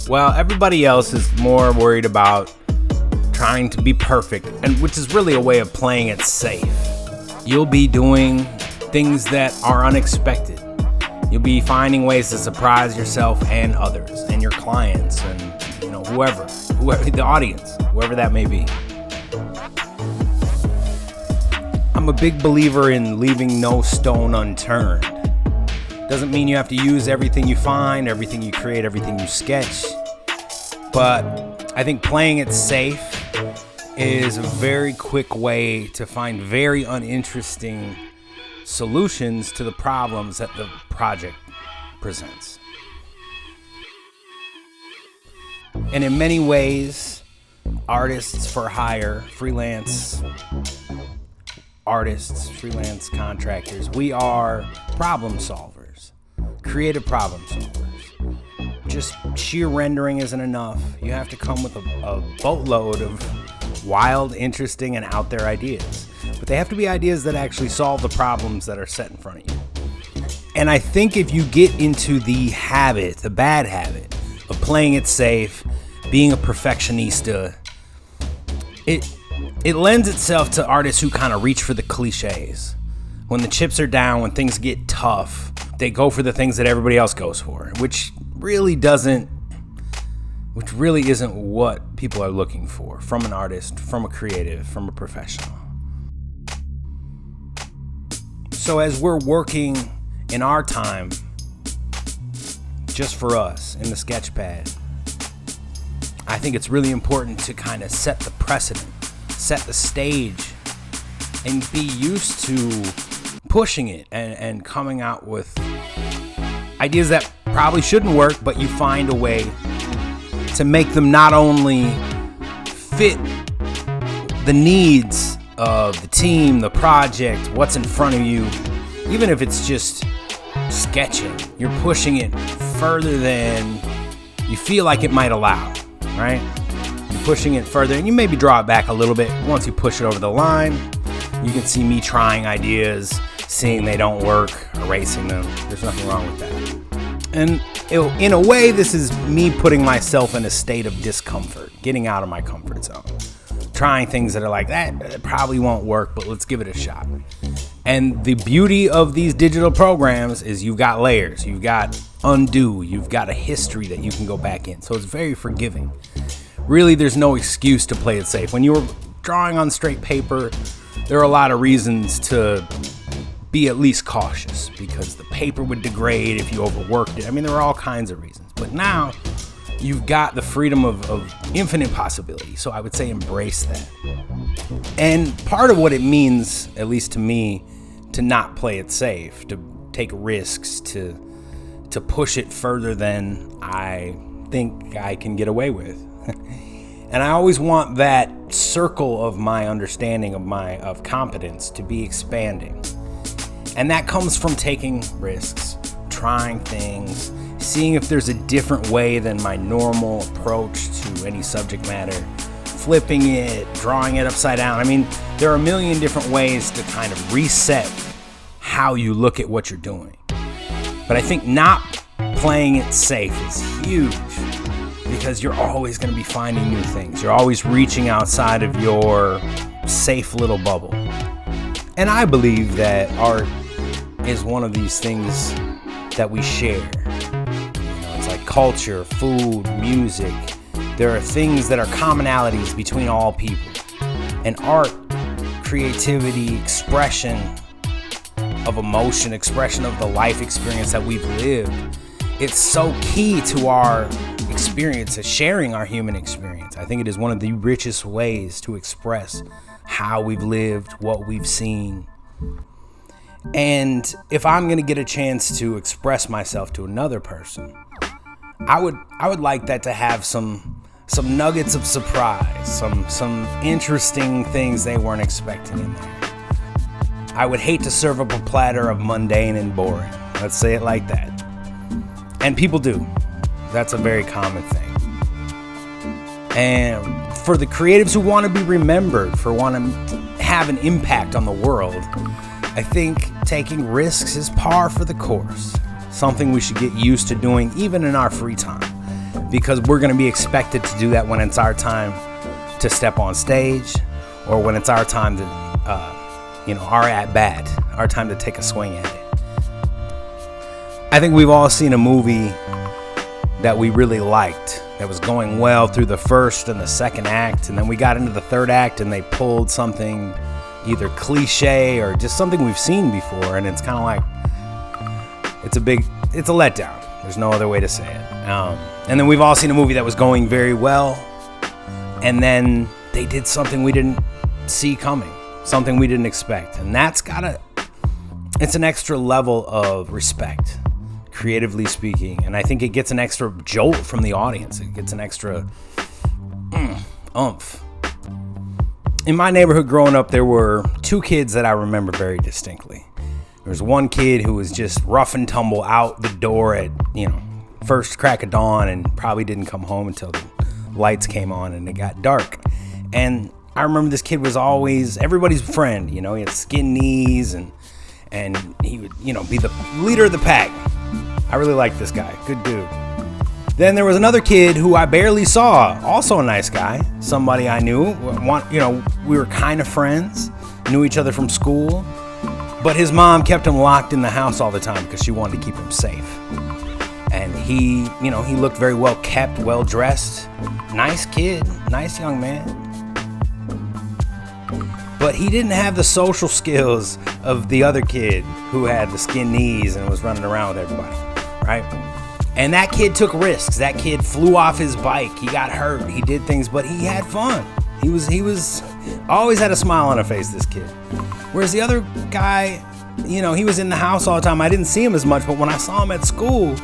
Well, everybody else is more worried about trying to be perfect, and which is really a way of playing it safe. You'll be doing things that are unexpected. You'll be finding ways to surprise yourself and others and your clients and whoever the audience, whoever that may be. I'm a big believer in leaving no stone unturned. Doesn't mean you have to use everything you find, everything you create, everything you sketch. But I think playing it safe is a very quick way to find very uninteresting solutions to the problems that the project presents. And in many ways, artists for hire, freelance artists, freelance contractors, we are problem solvers, creative problem solvers. Just sheer rendering isn't enough. You have to come with a boatload of wild, interesting, and out there ideas. But they have to be ideas that actually solve the problems that are set in front of you. And I think if you get into the bad habit of playing it safe, being a perfectionista, it lends itself to artists who kind of reach for the clichés. When the chips are down, when things get tough, they go for the things that everybody else goes for, which really isn't what people are looking for from an artist, from a creative, from a professional. So as we're working in our time, just for us in the sketchpad, I think it's really important to kind of set the precedent, set the stage, and be used to pushing it and coming out with ideas that probably shouldn't work, but you find a way to make them not only fit the needs of the team, the project, what's in front of you, even if it's just sketching, you're pushing it further than you feel like it might allow, right? You're pushing it further, and you maybe draw it back a little bit. Once you push it over the line, you can see me trying ideas, seeing they don't work, erasing them. There's nothing wrong with that. And in a way, this is me putting myself in a state of discomfort, getting out of my comfort zone, trying things that are like, that probably won't work, but let's give it a shot. And the beauty of these digital programs is you've got layers, you've got undo, you've got a history that you can go back in. So it's very forgiving. Really, there's no excuse to play it safe. When you were drawing on straight paper, there are a lot of reasons to be at least cautious because the paper would degrade if you overworked it. I mean, there are all kinds of reasons. But now you've got the freedom of infinite possibility. So I would say embrace that. And part of what it means, at least to me, to not play it safe, to take risks, to push it further than I think I can get away with. And I always want that circle of my understanding of competence to be expanding. And that comes from taking risks, trying things, seeing if there's a different way than my normal approach to any subject matter, flipping it, drawing it upside down. I mean, there are a million different ways to kind of reset how you look at what you're doing. But I think not playing it safe is huge because you're always going to be finding new things. You're always reaching outside of your safe little bubble. And I believe that art is one of these things that we share. It's like culture, food, music. There are things that are commonalities between all people. And art, creativity, expression of emotion, expression of the life experience that we've lived, it's so key to our experience, to sharing our human experience. I think it is one of the richest ways to express how we've lived, what we've seen. And if I'm going to get a chance to express myself to another person, I would like that to have some nuggets of surprise, some interesting things they weren't expecting in there. I would hate to serve up a platter of mundane and boring. Let's say it like that. And people do. That's a very common thing. And for the creatives who want to be remembered, for want to have an impact on the world, I think taking risks is par for the course. Something we should get used to doing even in our free time. because we're going to be expected to do that when it's our time to step on stage, or when it's our time to, our at bat, our time to take a swing at it. I think we've all seen a movie that we really liked, that was going well through the first and the second act, and then we got into the third act and they pulled something either cliche or just something we've seen before, and it's kind of like, it's a letdown. There's no other way to say it. And then we've all seen a movie that was going very well, and then they did something we didn't see coming, something we didn't expect. And it's an extra level of respect, creatively speaking. And I think it gets an extra jolt from the audience. It gets an extra oomph. In my neighborhood growing up, there were two kids that I remember very distinctly. There was one kid who was just rough and tumble out the door at, first crack of dawn, and probably didn't come home until the lights came on and it got dark. And I remember this kid was always everybody's friend. He had skin knees, and he would, be the leader of the pack. I really liked this guy. Good dude. Then there was another kid who I barely saw, also a nice guy, somebody I knew. We were kind of friends, knew each other from school, but his mom kept him locked in the house all the time because she wanted to keep him safe. And he looked very well kept, well dressed, nice kid, nice young man. But he didn't have the social skills of the other kid who had the skin knees and was running around with everybody, right? And that kid took risks. That kid flew off his bike. He got hurt. He did things, but he had fun. He was always had a smile on his face, this kid. Whereas the other guy, he was in the house all the time. I didn't see him as much, but when I saw him at school,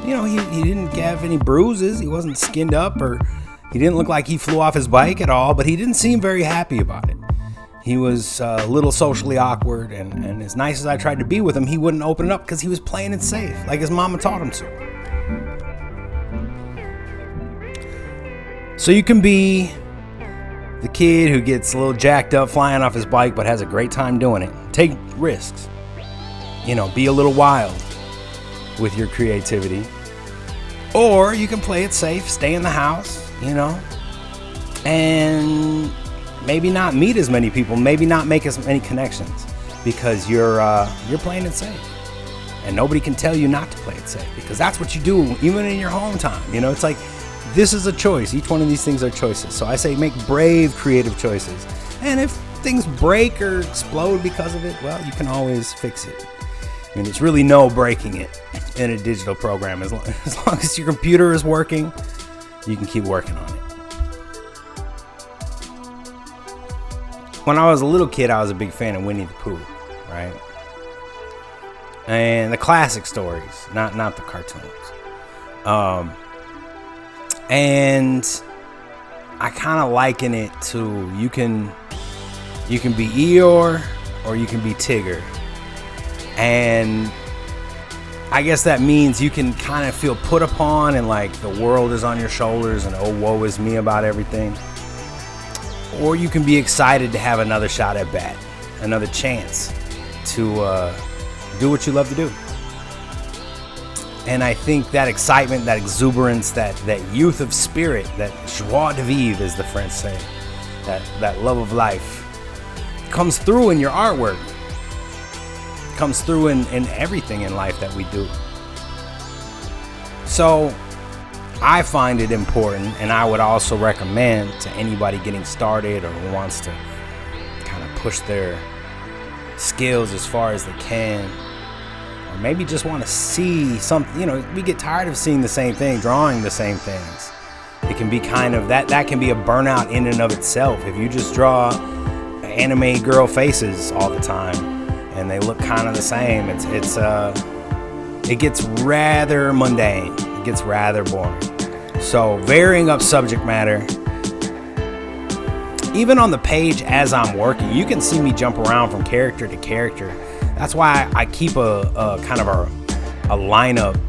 he didn't have any bruises. He wasn't skinned up, or he didn't look like he flew off his bike at all, but he didn't seem very happy about it. He was a little socially awkward, and as nice as I tried to be with him, he wouldn't open it up because he was playing it safe, like his mama taught him to. So you can be the kid who gets a little jacked up flying off his bike but has a great time doing it. Take risks. Be a little wild with your creativity. Or you can play it safe, stay in the house, and maybe not meet as many people, maybe not make as many connections, because you're playing it safe. And nobody can tell you not to play it safe, because that's what you do even in your hometown. It's like, this is a choice. Each one of these things are choices. So I say make brave, creative choices. And if things break or explode because of it, well, you can always fix it. It's really no breaking it in a digital program. As long as your computer is working, you can keep working on it. When I was a little kid, I was a big fan of Winnie the Pooh, right? And the classic stories, not the cartoons. And I kind of liken it to you can be Eeyore or you can be Tigger. And I guess that means you can kind of feel put upon and like the world is on your shoulders and oh, woe is me about everything. Or you can be excited to have another shot at bat, another chance to do what you love to do. And I think that excitement, that exuberance, that youth of spirit, that joie de vivre, as the French say, that love of life, comes through in your artwork, comes through in everything in life that we do. So I find it important, and I would also recommend to anybody getting started or who wants to kind of push their skills as far as they can, or maybe just want to see something. We get tired of seeing the same thing, drawing the same things. It can be kind of that can be a burnout in and of itself. If you just draw anime girl faces all the time and they look kind of the same, it gets rather mundane. It gets rather boring. So varying up subject matter, even on the page as I'm working, you can see me jump around from character to character. That's why I keep a kind of a lineup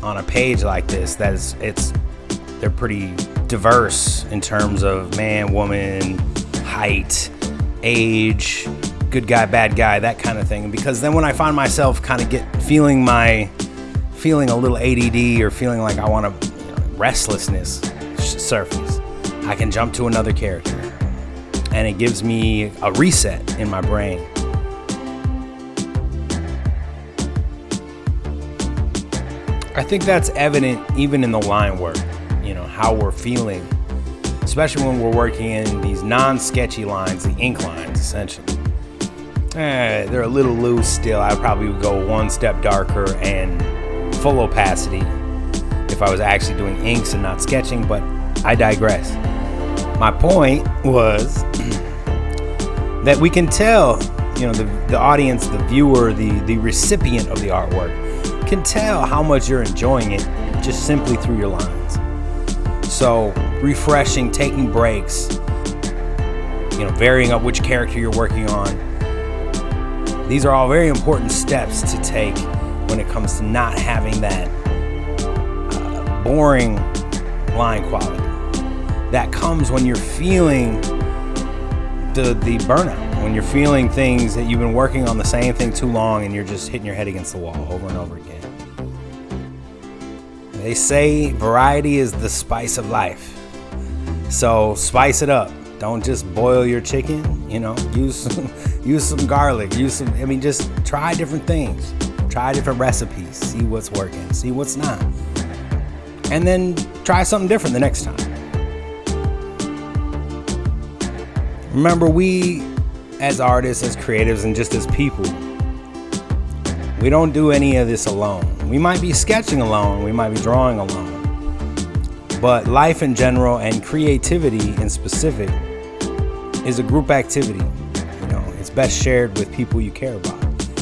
on a page like this. They're pretty diverse in terms of man, woman, height, age, good guy, bad guy, that kind of thing. Because then when I find myself kind of feeling a little ADD or feeling like I want to restlessness surface, I can jump to another character, and it gives me a reset in my brain. I think that's evident even in the line work, how we're feeling, especially when we're working in these non-sketchy lines, the ink lines, essentially. They're a little loose still. I probably would go one step darker and full opacity if I was actually doing inks and not sketching, but I digress. My point was that we can tell, the audience, the viewer, the recipient of the artwork can tell how much you're enjoying it just simply through your lines. So refreshing, taking breaks, varying up which character you're working on. These are all very important steps to take when it comes to not having that boring line quality that comes when you're feeling the burnout, when you're feeling things that you've been working on the same thing too long and you're just hitting your head against the wall over and over again. They say variety is the spice of life. So spice it up. Don't just boil your chicken, use some garlic, just try different things. Try different recipes, see what's working, see what's not. And then try something different the next time. Remember, we as artists, as creatives, and just as people, we don't do any of this alone. We might be sketching alone, we might be drawing alone. But life in general and creativity in specific is a group activity. It's best shared with people you care about.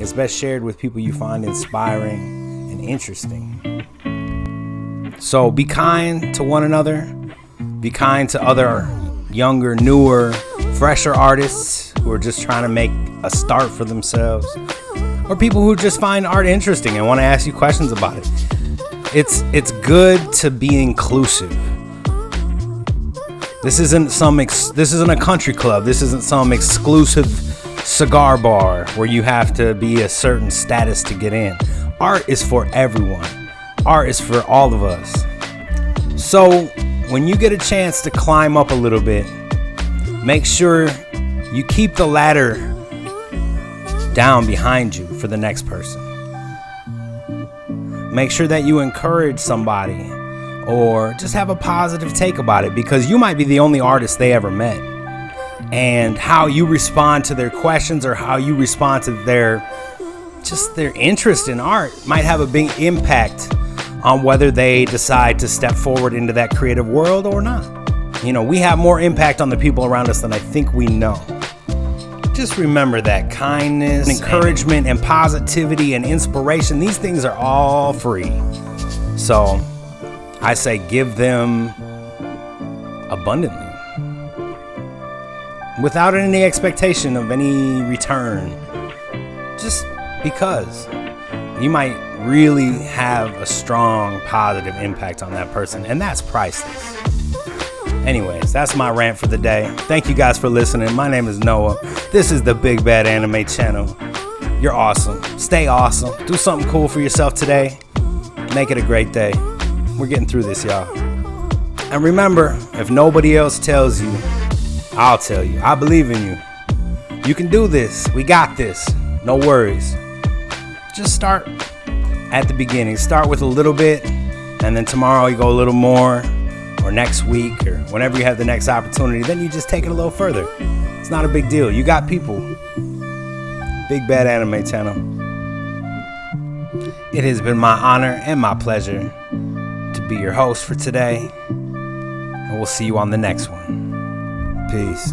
It's best shared with people you find inspiring and interesting. So be kind to one another. Be kind to other younger, newer, fresher artists who are just trying to make a start for themselves. Or people who just find art interesting and want to ask you questions about it. It's good to be inclusive. This isn't a country club. This isn't some exclusive cigar bar where you have to be a certain status to get in. Art is for everyone. Art is for all of us. So when you get a chance to climb up a little bit, make sure you keep the ladder down behind you for the next person. Make sure that you encourage somebody or just have a positive take about it, because you might be the only artist they ever met. And how you respond to their questions or how you respond to their interest in art might have a big impact on whether they decide to step forward into that creative world or not. We have more impact on the people around us than I think we know. Just remember that kindness, encouragement, and positivity and inspiration, these things are all free. So I say give them abundantly, without any expectation of any return, just because you might really have a strong positive impact on that person, and that's priceless. Anyways, that's my rant for the day. Thank you guys for listening. My name is Noah. This is the Big Bad Anime Channel. You're awesome. Stay awesome. Do something cool for yourself today. Make it a great day. We're getting through this, y'all. And remember, if nobody else tells you, I'll tell you. I believe in you. You can do this. We got this. No worries. Just start at the beginning. Start with a little bit, and then tomorrow you go a little more, or next week, or whenever you have the next opportunity, then you just take it a little further. It's not a big deal. You got people. Big Bad Anime Channel. It has been my honor and my pleasure to be your host for today, and we'll see you on the next one. Peace.